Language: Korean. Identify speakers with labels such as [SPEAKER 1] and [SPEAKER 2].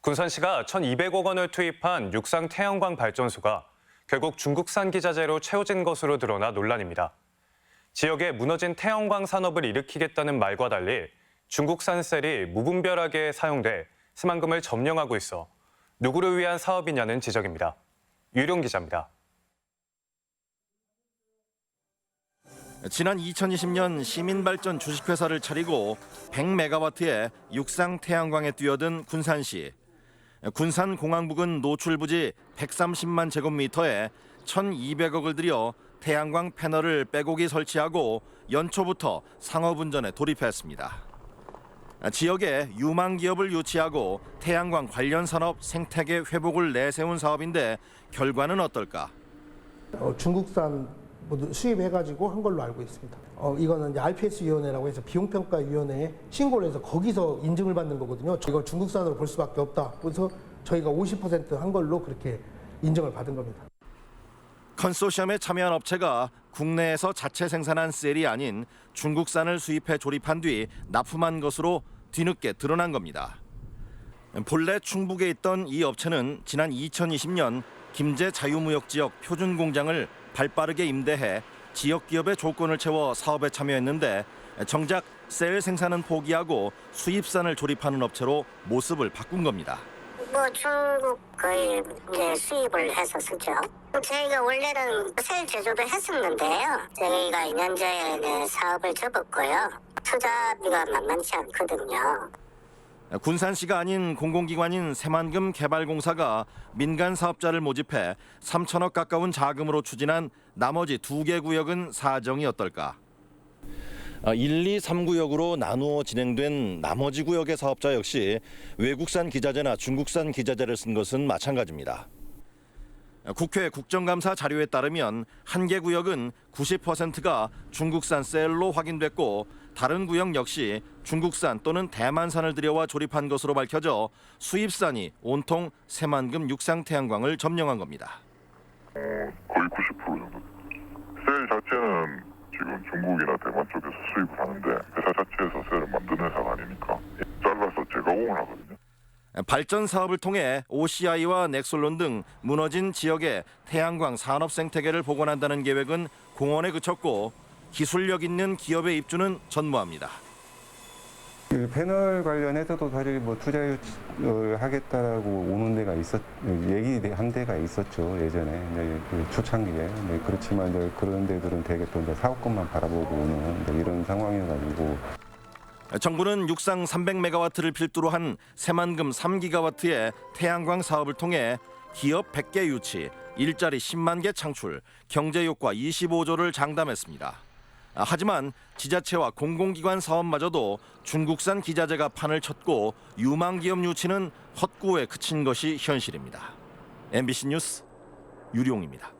[SPEAKER 1] 군산시가 1,200억 원을 투입한 육상 태양광 발전소가 결국 중국산 기자재로 채워진 것으로 드러나 논란입니다. 지역에 무너진 태양광 산업을 일으키겠다는 말과 달리 중국산 셀이 무분별하게 사용돼 새만금을 점령하고 있어 누구를 위한 사업이냐는 지적입니다. 유룡 기자입니다.
[SPEAKER 2] 지난 2020년 시민발전 주식회사를 차리고 100메가와트의 육상 태양광에 뛰어든 군산시. 군산공항부근 노출부지 130만 제곱미터에 1,200억을 들여 태양광 패널을 빼곡히 설치하고 연초부터 상업운전에 돌입했습니다. 지역에 유망 기업을 유치하고 태양광 관련 산업 생태계 회복을 내세운 사업인데 결과는 어떨까?
[SPEAKER 3] 중국산 모두 수입해가지고 한 걸로 알고 있습니다. 이거는 RPS위원회라고 해서 비용평가위원회에 신고를 해서 거기서 인증을 받는 거거든요. 이거 중국산으로 볼 수밖에 없다. 그래서 저희가 50% 한 걸로 그렇게 인증을 받은 겁니다.
[SPEAKER 2] 컨소시엄에 참여한 업체가 국내에서 자체 생산한 셀이 아닌 중국산을 수입해 조립한 뒤 납품한 것으로 뒤늦게 드러난 겁니다. 본래 충북에 있던 이 업체는 지난 2020년 김제 자유무역지역 표준공장을 발빠르게 임대해 지역 기업의 조건을 채워 사업에 참여했는데 정작 셀 생산은 포기하고 수입산을 조립하는 업체로 모습을 바꾼 겁니다.
[SPEAKER 4] 중국 거의 이제 수입을 했었죠. 저희가 원래는 셀 제조도 했었는데요. 저희가 2년 전에 사업을 접었고요. 투자비가 만만치 않거든요.
[SPEAKER 2] 군산시가 아닌 공공기관인 새만금 개발공사가 민간 사업자를 모집해 3천억 가까운 자금으로 추진한 나머지 2개 구역은 사정이 어떨까? 1, 2, 3구역으로 나누어 진행된 나머지 구역의 사업자 역시 외국산 기자재나 중국산 기자재를 쓴 것은 마찬가지입니다. 국회 국정감사 자료에 따르면 한 개 구역은 90%가 중국산 셀로 확인됐고 다른 구역 역시 중국산 또는 대만산을 들여와 조립한 것으로 밝혀져 수입산이 온통 새만금 육상 태양광을 점령한 겁니다.
[SPEAKER 5] 거의 90% 정도. 셀 자체는 지금 중국이나 대만 쪽에서 수입을 하는데 회사 자체에서 셀을 만드는 회사가 아니니까 잘라서 재가공을 하거든요.
[SPEAKER 2] 발전 사업을 통해 OCI와 넥솔론 등 무너진 지역의 태양광 산업 생태계를 복원한다는 계획은 공언에 그쳤고 기술력 있는 기업의 입주는 전무합니다.
[SPEAKER 6] 패널 관련해서도 사실 투자 하겠다라고 오는 데가 얘기한 데가 있었죠 예전에 초창기에. 그렇지만 그런 데들은 대개 또 사업권만 바라보고 오는 이런 상황이어가지고.
[SPEAKER 2] 정부는 육상 300메가와트를 필두로 한 새만금 3기가와트의 태양광 사업을 통해 기업 100개 유치, 일자리 10만 개 창출, 경제 효과 25조를 장담했습니다. 하지만 지자체와 공공기관 사업마저도 중국산 기자재가 판을 쳤고 유망 기업 유치는 헛구에 그친 것이 현실입니다. MBC 뉴스 유룡입니다.